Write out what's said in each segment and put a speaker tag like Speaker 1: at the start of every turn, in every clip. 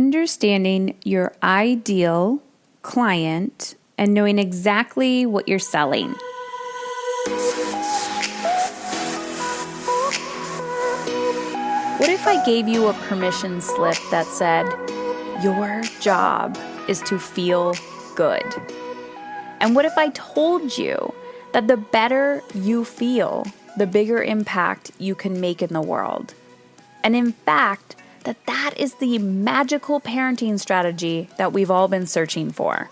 Speaker 1: understanding your ideal client and knowing exactly what you're selling. What if I gave you a permission slip that said, your job is to feel good? And what if I told you that the better you feel, the bigger impact you can make in the world? And in fact, that is the magical parenting strategy that we've all been searching for.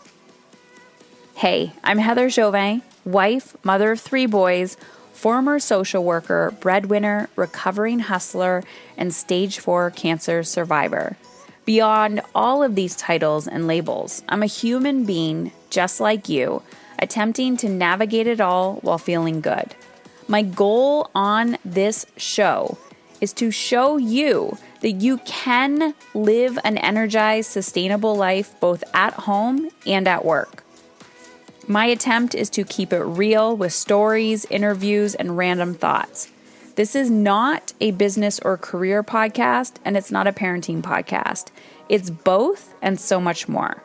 Speaker 1: Hey, I'm Heather Chauvin, wife, mother of 3 boys, former social worker, breadwinner, recovering hustler, and stage 4 cancer survivor. Beyond all of these titles and labels, I'm a human being just like you, attempting to navigate it all while feeling good. My goal on this show is to show you that you can live an energized, sustainable life both at home and at work. My attempt is to keep it real with stories, interviews, and random thoughts. This is not a business or career podcast, and it's not a parenting podcast. It's both and so much more.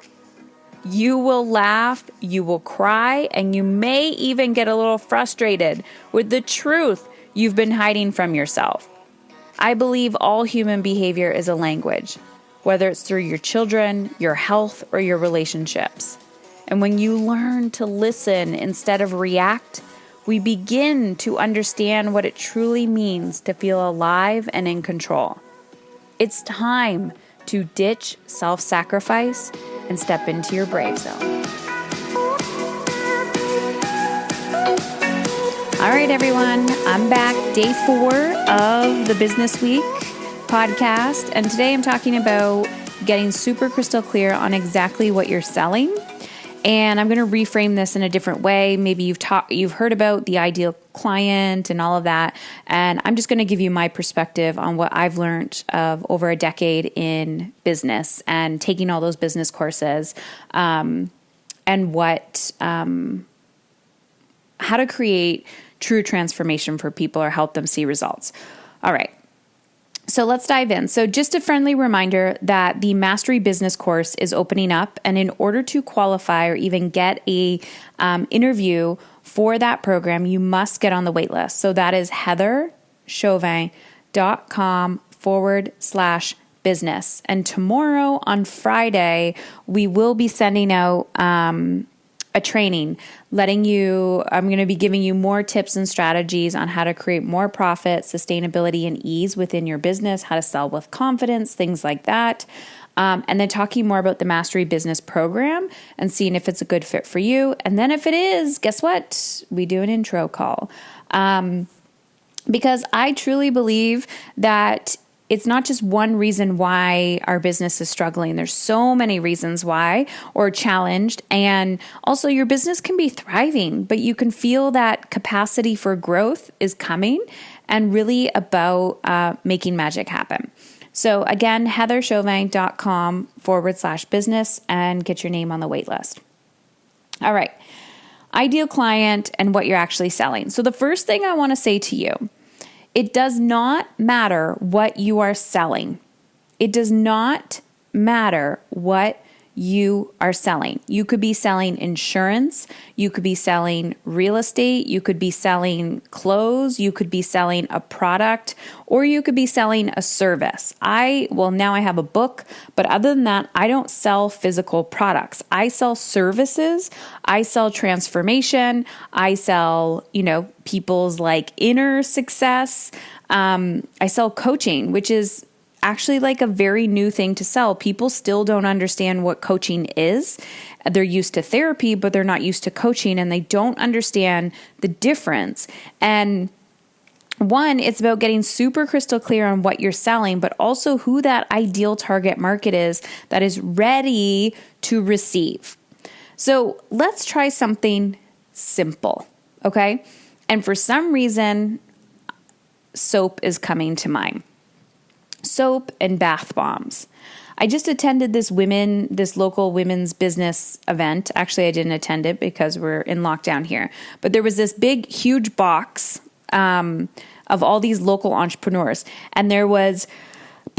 Speaker 1: You will laugh, you will cry, and you may even get a little frustrated with the truth you've been hiding from yourself. I believe all human behavior is a language, whether it's through your children, your health, or your relationships. And when you learn to listen instead of react, we begin to understand what it truly means to feel alive and in control. It's time to ditch self-sacrifice and step into your brave zone. All right, everyone, I'm back, day 4 of the Business Week podcast. And today I'm talking about getting super crystal clear on exactly what you're selling. And I'm going to reframe this in a different way. Maybe you've heard about the ideal client and all of that. And I'm just going to give you my perspective on what I've learned of over a decade in business and taking all those business courses, and how to create true transformation for people or help them see results. All right. So let's dive in. So just a friendly reminder that the Mastery Business course is opening up, and in order to qualify or even get a interview for that program, you must get on the wait list. So that is heatherchauvin.com/business. And tomorrow on Friday, we will be sending out a training I'm going to be giving you more tips and strategies on how to create more profit, sustainability, and ease within your business, how to sell with confidence, things like that. And then talking more about the Mastery Business program and seeing if it's a good fit for you. And then if it is, guess what? We do an intro call. Because I truly believe that it's not just one reason why our business is struggling. There's so many reasons why, or challenged. And also your business can be thriving, but you can feel that capacity for growth is coming and really about making magic happen. So again, heatherchauvin.com/business and get your name on the wait list. All right. Ideal client and what you're actually selling. So the first thing I want to say to you, it does not matter what you are selling. It does not matter what you are selling. You could be selling insurance. You could be selling real estate. You could be selling clothes. You could be selling a product, or you could be selling a service. Now I have a book, but other than that, I don't sell physical products. I sell services. I sell transformation. I sell, people's inner success. I sell coaching, which is actually like a very new thing to sell. People still don't understand what coaching is. They're used to therapy, but they're not used to coaching, and they don't understand the difference. And one, it's about getting super crystal clear on what you're selling, but also who that ideal target market is that is ready to receive. So let's try something simple, okay? And for some reason, soap is coming to mind. Soap and bath bombs. I just attended this local women's business event. Actually, I didn't attend it because we're in lockdown here. But there was this big, huge box of all these local entrepreneurs. And there was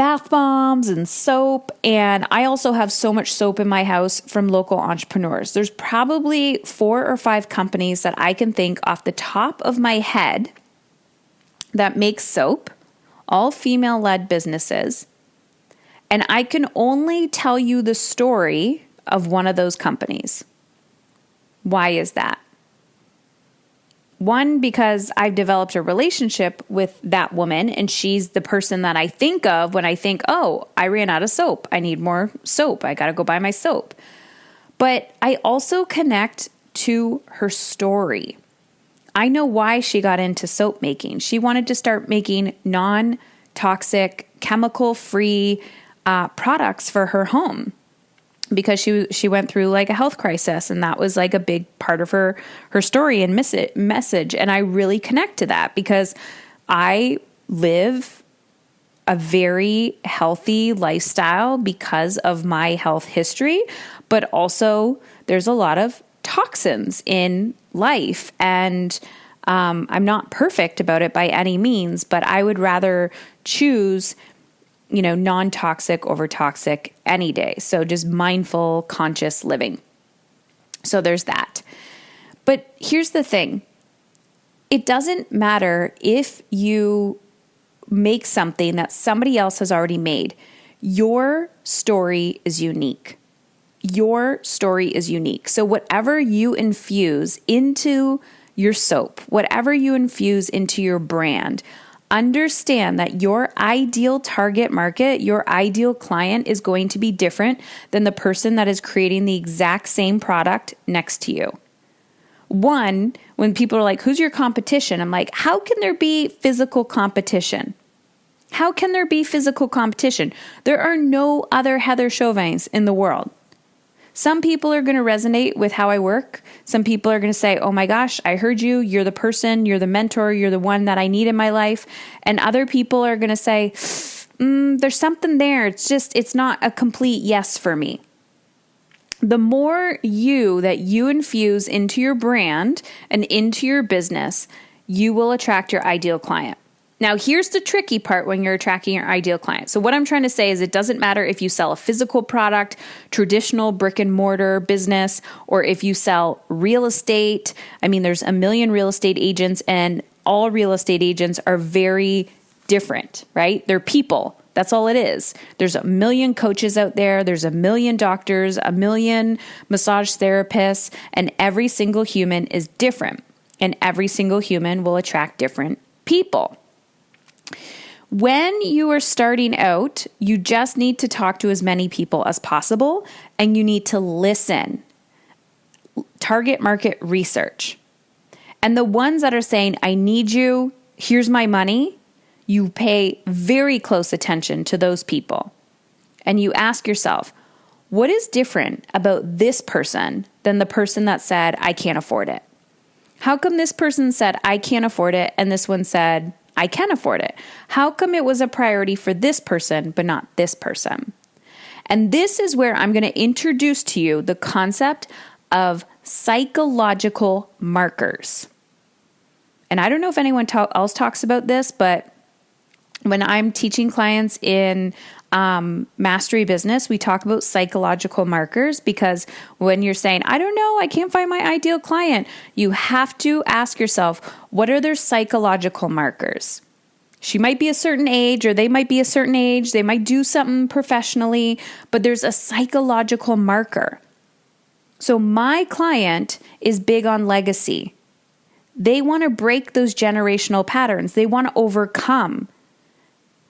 Speaker 1: bath bombs and soap. And I also have so much soap in my house from local entrepreneurs. There's probably 4 or 5 companies that I can think off the top of my head that make soap, all female-led businesses. And I can only tell you the story of one of those companies. Why is that? One, because I've developed a relationship with that woman, and she's the person that I think of when I think, oh, I ran out of soap. I need more soap. I got to go buy my soap. But I also connect to her story. I know why she got into soap making. She wanted to start making non-toxic, chemical-free products for her home, because she went through like a health crisis, and that was like a big part of her story and message. And I really connect to that because I live a very healthy lifestyle because of my health history, but also there's a lot of toxins in life, and I'm not perfect about it by any means, but I would rather choose non-toxic over toxic any day. So just mindful, conscious living. So there's that. But here's the thing. It doesn't matter if you make something that somebody else has already made. Your story is unique. Your story is unique. So whatever you infuse into your soap, whatever you infuse into your brand, understand that your ideal target market, your ideal client is going to be different than the person that is creating the exact same product next to you. One, when people are like, who's your competition? I'm like, how can there be physical competition? How can there be physical competition? There are no other Heather Chauvins in the world. Some people are going to resonate with how I work. Some people are going to say, oh my gosh, I heard you. You're the person, you're the mentor, you're the one that I need in my life. And other people are going to say, there's something there. It's not a complete yes for me. The more that you infuse into your brand and into your business, you will attract your ideal client. Now, here's the tricky part when you're attracting your ideal client. So what I'm trying to say is it doesn't matter if you sell a physical product, traditional brick and mortar business, or if you sell real estate. I mean, there's a million real estate agents, and all real estate agents are very different, right? They're people. That's all it is. There's a million coaches out there. There's a million doctors, a million massage therapists, and every single human is different. And every single human will attract different people. When you are starting out, you just need to talk to as many people as possible, and you need to listen. Target market research. And the ones that are saying, I need you, here's my money, you pay very close attention to those people. And you ask yourself, what is different about this person than the person that said, I can't afford it? How come this person said, I can't afford it, and this one said, I can afford it? How come it was a priority for this person, but not this person? And this is where I'm going to introduce to you the concept of psychological markers. And I don't know if anyone else talks about this, but when I'm teaching clients in Mastery Business, we talk about psychological markers, because when you're saying, I don't know, I can't find my ideal client, you have to ask yourself, what are their psychological markers? She might be a certain age, or they might be a certain age. They might do something professionally, but there's a psychological marker. So my client is big on legacy. They want to break those generational patterns. They want to overcome.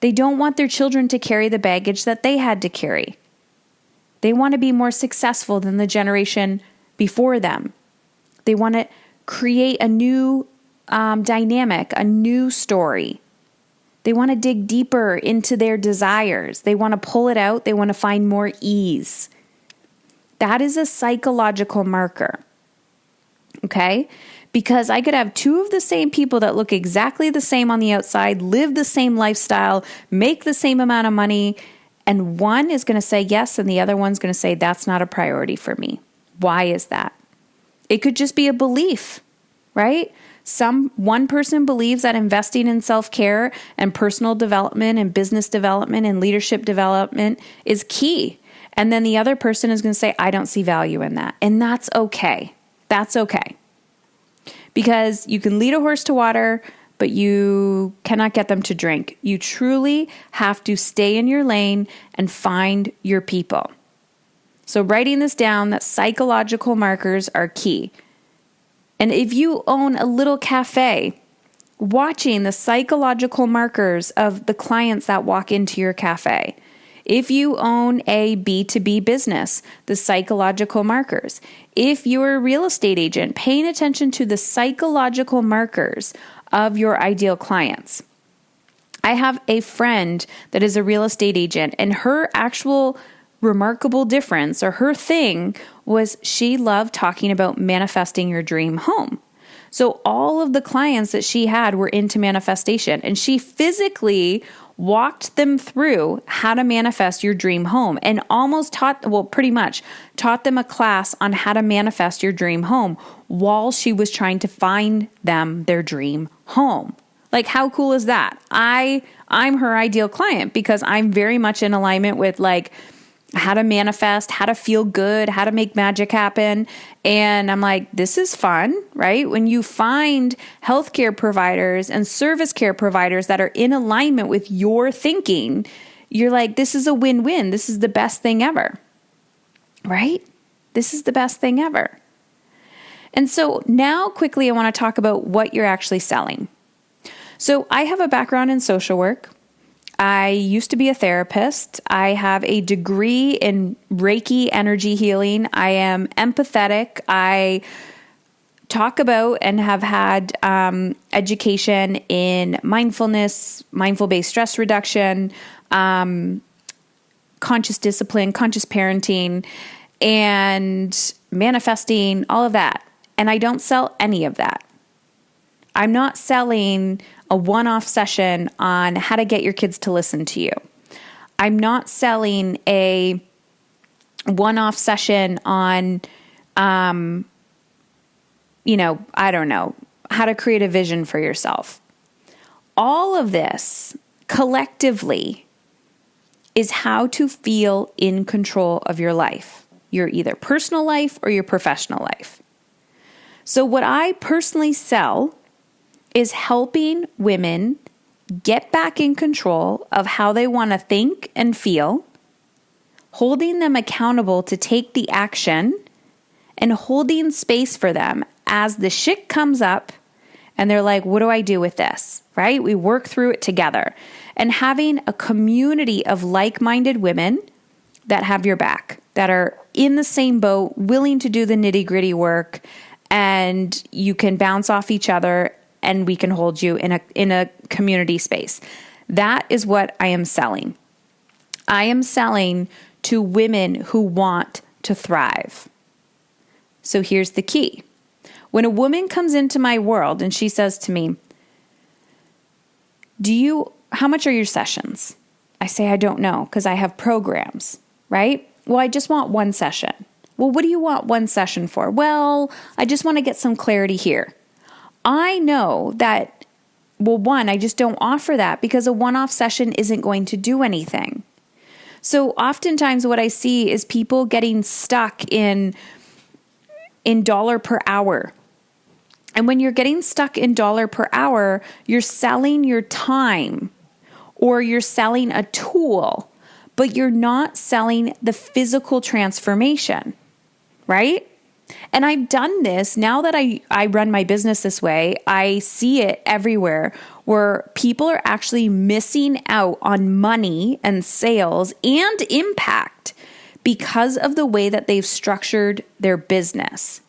Speaker 1: They don't want their children to carry the baggage that they had to carry. They want to be more successful than the generation before them. They want to create a new dynamic, a new story. They want to dig deeper into their desires. They want to pull it out. They want to find more ease. That is a psychological marker. Okay? Because I could have 2 of the same people that look exactly the same on the outside, live the same lifestyle, make the same amount of money, and one is going to say yes, and the other one's going to say that's not a priority for me. Why is that? It could just be a belief, right? One person believes that investing in self-care and personal development and business development and leadership development is key. And then the other person is going to say, I don't see value in that. And that's okay. That's okay. Because you can lead a horse to water, but you cannot get them to drink. You truly have to stay in your lane and find your people. So writing this down, that psychological markers are key. And if you own a little cafe, watching the psychological markers of the clients that walk into your cafe. If you own a B2B business, the psychological markers. If you're a real estate agent, paying attention to the psychological markers of your ideal clients. I have a friend that is a real estate agent, and her actual remarkable difference, or her thing, was she loved talking about manifesting your dream home. So all of the clients that she had were into manifestation, and she physically walked them through how to manifest your dream home and pretty much taught them a class on how to manifest your dream home while she was trying to find them their dream home. Like, how cool is that? I'm her ideal client because I'm very much in alignment with like how to manifest, how to feel good, how to make magic happen. And I'm like, this is fun, right? When you find healthcare providers and service care providers that are in alignment with your thinking, you're like, this is a win-win. This is the best thing ever, right? This is the best thing ever. And so now quickly, I want to talk about what you're actually selling. So I have a background in social work. I used to be a therapist. I have a degree in Reiki energy healing. I am empathetic. I talk about and have had education in mindfulness, mindful-based stress reduction, conscious discipline, conscious parenting, and manifesting, all of that. And I don't sell any of that. I'm not selling a one-off session on how to get your kids to listen to you. I'm not selling a one-off session on, I don't know, how to create a vision for yourself. All of this collectively is how to feel in control of your life, your either personal life or your professional life. So what I personally sell is helping women get back in control of how they want to think and feel, holding them accountable to take the action, and holding space for them as the shit comes up and they're like, what do I do with this? Right? We work through it together. And having a community of like-minded women that have your back, that are in the same boat, willing to do the nitty-gritty work, and you can bounce off each other and we can hold you in a community space. That is what I am selling. I am selling to women who want to thrive. So here's the key. When a woman comes into my world and she says to me, how much are your sessions? I say, I don't know, because I have programs, right? Well, I just want one session. Well, what do you want one session for? Well, I just want to get some clarity here. I know that, I just don't offer that because a one-off session isn't going to do anything. So oftentimes what I see is people getting stuck in dollar per hour. And when you're getting stuck in dollar per hour, you're selling your time or you're selling a tool, but you're not selling the physical transformation, right? And I've done this now that I run my business this way. I see it everywhere where people are actually missing out on money and sales and impact because of the way that they've structured their business.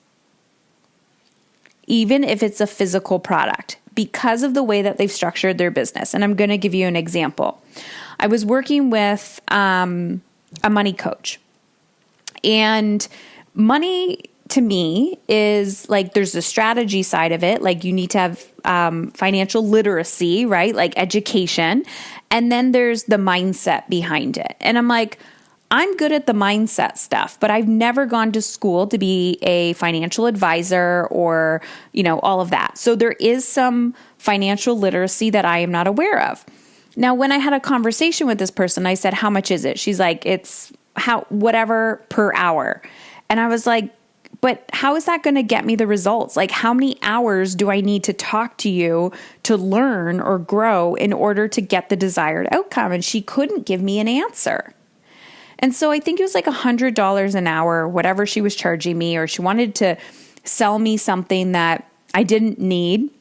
Speaker 1: Even if it's a physical product, because of the way that they've structured their business. And I'm going to give you an example. I was working with a money coach, and money to me is like, there's the strategy side of it. Like you need to have financial literacy, right? Like education. And then there's the mindset behind it. And I'm like, I'm good at the mindset stuff, but I've never gone to school to be a financial advisor or, all of that. So there is some financial literacy that I am not aware of. Now, when I had a conversation with this person, I said, how much is it? She's like, it's whatever per hour. And I was like, but how is that going to get me the results? Like, how many hours do I need to talk to you to learn or grow in order to get the desired outcome? And she couldn't give me an answer. And so I think it was like $100 an hour, whatever she was charging me, or she wanted to sell me something that I didn't need.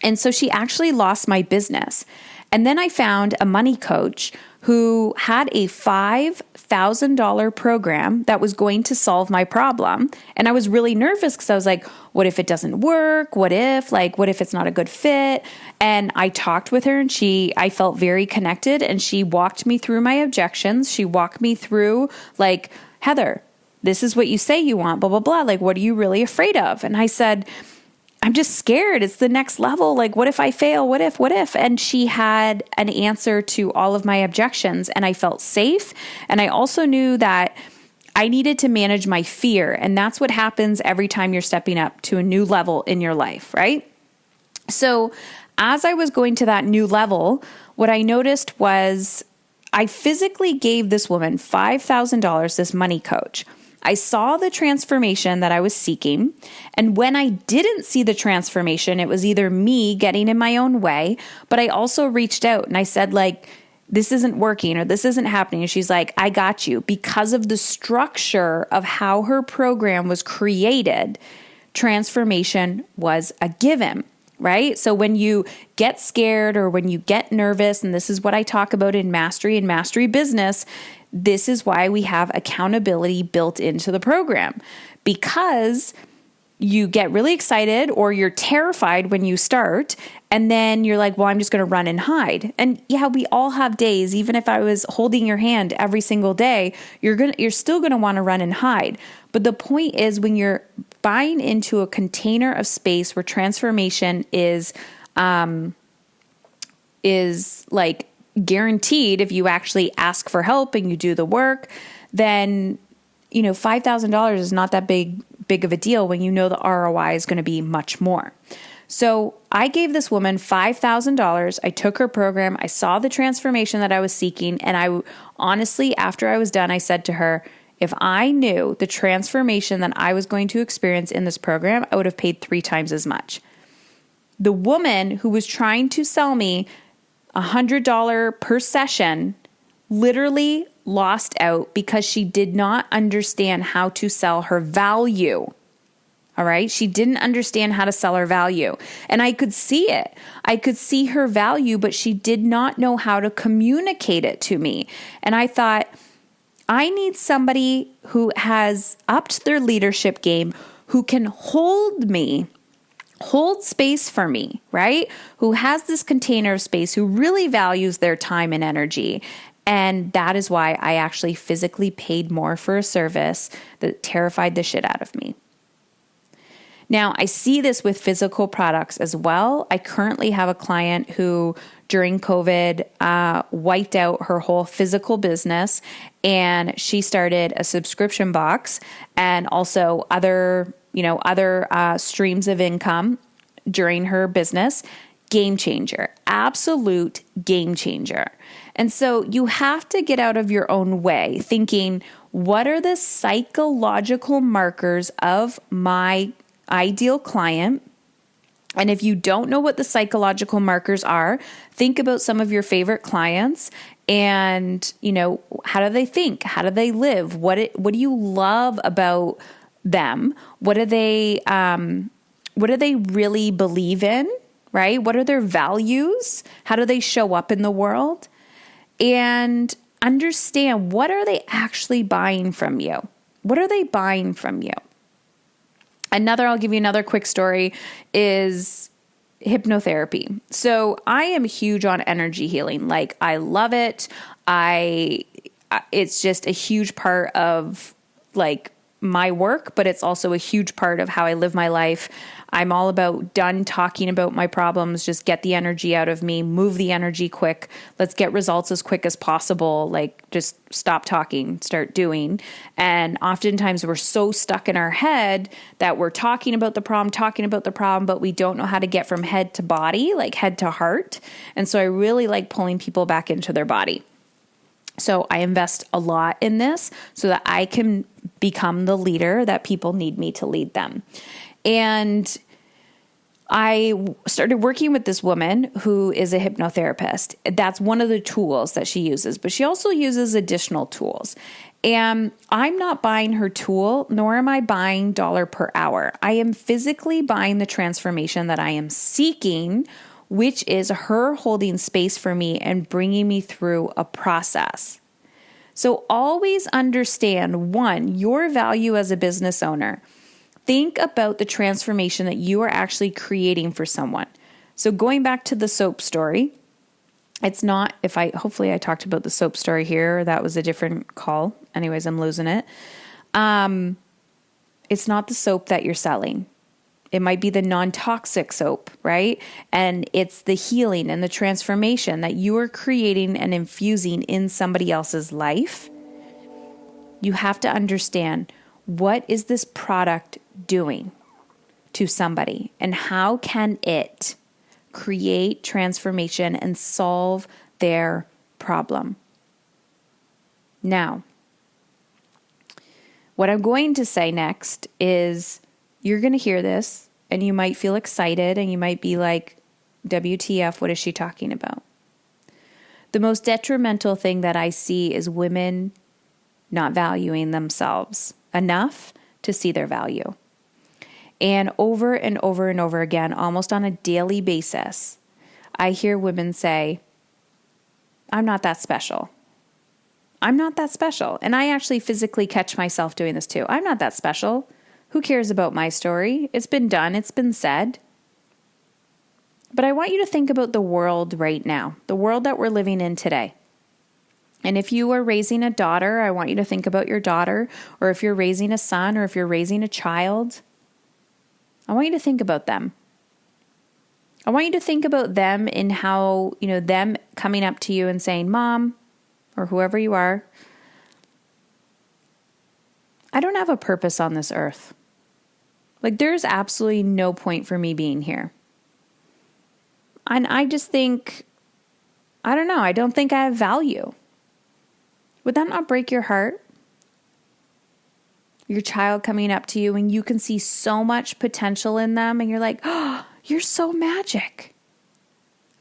Speaker 1: And so she actually lost my business. And then I found a money coach who had a $5,000 program that was going to solve my problem. And I was really nervous because I was like, what if it doesn't work? What if it's not a good fit? And I talked with her and I felt very connected, and she walked me through my objections. She walked me through like, Heather, this is what you say you want, blah, blah, blah. Like, what are you really afraid of? And I said, I'm just scared. It's the next level. Like, what if I fail? What if? And she had an answer to all of my objections, and I felt safe. And I also knew that I needed to manage my fear. And that's what happens every time you're stepping up to a new level in your life, right? So as I was going to that new level, what I noticed was I physically gave this woman $5,000, this money coach. I saw the transformation that I was seeking. And when I didn't see the transformation, it was either me getting in my own way, but I also reached out and I said, like, this isn't working or this isn't happening. And she's like, I got you. Because of the structure of how her program was created, transformation was a given, right? So when you get scared or when you get nervous, and this is what I talk about in Mastery and Mastery Business, this is why we have accountability built into the program, because you get really excited or you're terrified when you start, and then you're like, well, I'm just going to run and hide. And yeah, we all have days. Even if I was holding your hand every single day, you're still going to want to run and hide. But the point is, when you're buying into a container of space where transformation is like guaranteed, if you actually ask for help and you do the work, then $5,000 is not that big of a deal when you know the ROI is going to be much more. So I gave this woman $5,000. I took her program. I saw the transformation that I was seeking. And I honestly, after I was done, I said to her, if I knew the transformation that I was going to experience in this program, I would have paid 3 times as much. The woman who was trying to sell me $100 per session literally lost out because she did not understand how to sell her value. All right. She didn't understand how to sell her value. And I could see it. I could see her value, but she did not know how to communicate it to me. And I thought, I need somebody who has upped their leadership game, who can hold space for me, right? Who has this container of space, who really values their time and energy. And that is why I actually physically paid more for a service that terrified the shit out of me. Now, I see this with physical products as well. I currently have a client who, during COVID, wiped out her whole physical business, and she started a subscription box and also other streams of income during her business. Game changer, absolute game changer. And so you have to get out of your own way thinking, what are the psychological markers of my ideal client? And if you don't know what the psychological markers are, think about some of your favorite clients and, how do they think? How do they live? What do you love about them? What do they really believe in, right? What are their values? How do they show up in the world? And understand, what are they actually buying from you? What are they buying from you? I'll give you another quick story, is hypnotherapy. So I am huge on energy healing. Like, I love it. It's just a huge part of like my work, but it's also a huge part of how I live my life. I'm all about done talking about my problems. Just get the energy out of me, move the energy quick. Let's get results as quick as possible. Like just stop talking, start doing. And oftentimes we're so stuck in our head that we're talking about the problem, but we don't know how to get from head to body, like head to heart. And so I really like pulling people back into their body. So I invest a lot in this so that I can become the leader that people need me to lead them. And I started working with this woman who is a hypnotherapist. That's one of the tools that she uses, but she also uses additional tools. And I'm not buying her tool, nor am I buying dollar per hour. I am physically buying the transformation that I am seeking, which is her holding space for me and bringing me through a process. So always understand, one, your value as a business owner. Think about the transformation that you are actually creating for someone. So going back to the soap story, it's not, hopefully I talked about the soap story here, that was a different call. Anyways, I'm losing it. It's not the soap that you're selling. It might be the non-toxic soap, right? And it's the healing and the transformation that you are creating and infusing in somebody else's life. You have to understand, what is this product doing to somebody? And how can it create transformation and solve their problem? Now, what I'm going to say next is, you're going to hear this and you might feel excited and you might be like, WTF, what is she talking about? The most detrimental thing that I see is women not valuing themselves enough to see their value. And over and over and over again, almost on a daily basis, I hear women say, I'm not that special. I'm not that special. And I actually physically catch myself doing this too. I'm not that special. Who cares about my story? It's been done. It's been said. But I want you to think about the world right now, the world that we're living in today. And if you are raising a daughter, I want you to think about your daughter, or if you're raising a son, or if you're raising a child, I want you to think about them. I want you to think about them in how, them coming up to you and saying, Mom, or whoever you are, I don't have a purpose on this earth. Like, there's absolutely no point for me being here. And I just think, I don't know, I don't think I have value. Would that not break your heart? Your child coming up to you and you can see so much potential in them and you're like, oh, you're so magic.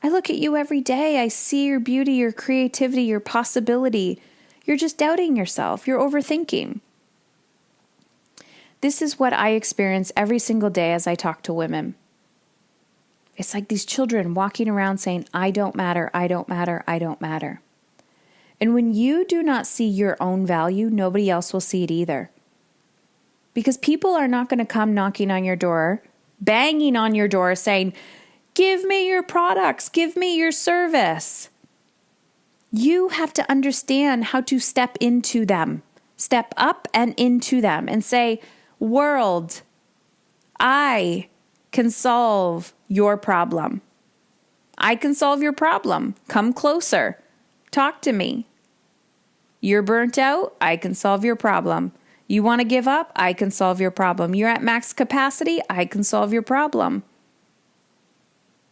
Speaker 1: I look at you every day. I see your beauty, your creativity, your possibility. You're just doubting yourself. You're overthinking. This is what I experience every single day as I talk to women. It's like these children walking around saying, I don't matter, I don't matter, I don't matter. And when you do not see your own value, nobody else will see it either. Because people are not going to come knocking on your door, banging on your door saying, give me your products, give me your service. You have to understand how to step into them, step up and into them and say, world, I can solve your problem. I can solve your problem. Come closer. Talk to me. You're burnt out. I can solve your problem. You want to give up? I can solve your problem. You're at max capacity? I can solve your problem.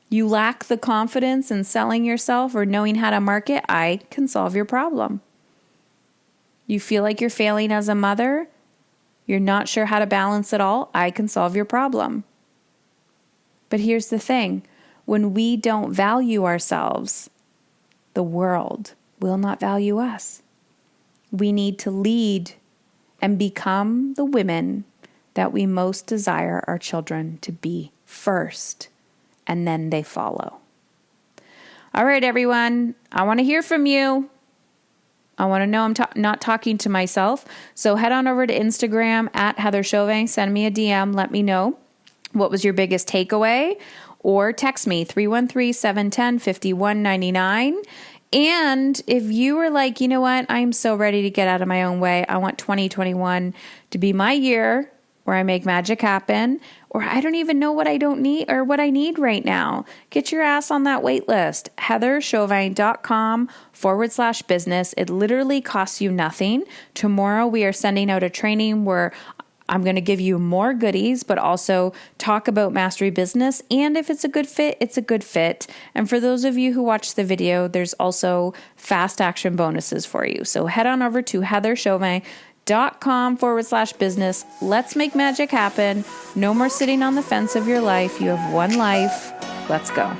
Speaker 1: You lack the confidence in selling yourself or knowing how to market? I can solve your problem. You feel like you're failing as a mother? You're not sure how to balance it all? I can solve your problem. But here's the thing. When we don't value ourselves, the world will not value us. We need to lead and become the women that we most desire our children to be first, and then they follow. All right, everyone, I want to hear from you. I want to know I'm not talking to myself. So head on over to Instagram at Heather Chauvin. Send me a DM. Let me know what was your biggest takeaway, or text me 313-710-5199. And if you were like, you know what, I'm so ready to get out of my own way. I want 2021 to be my year where I make magic happen, or I don't even know what I don't need or what I need right now. Get your ass on that wait list. heatherchauvin.com/business. It literally costs you nothing. Tomorrow we are sending out a training where I'm going to give you more goodies, but also talk about mastery business. And if it's a good fit, it's a good fit. And for those of you who watch the video, there's also fast action bonuses for you. So head on over to heatherchauvin.com/business. Let's make magic happen. No more sitting on the fence of your life. You have one life. Let's go.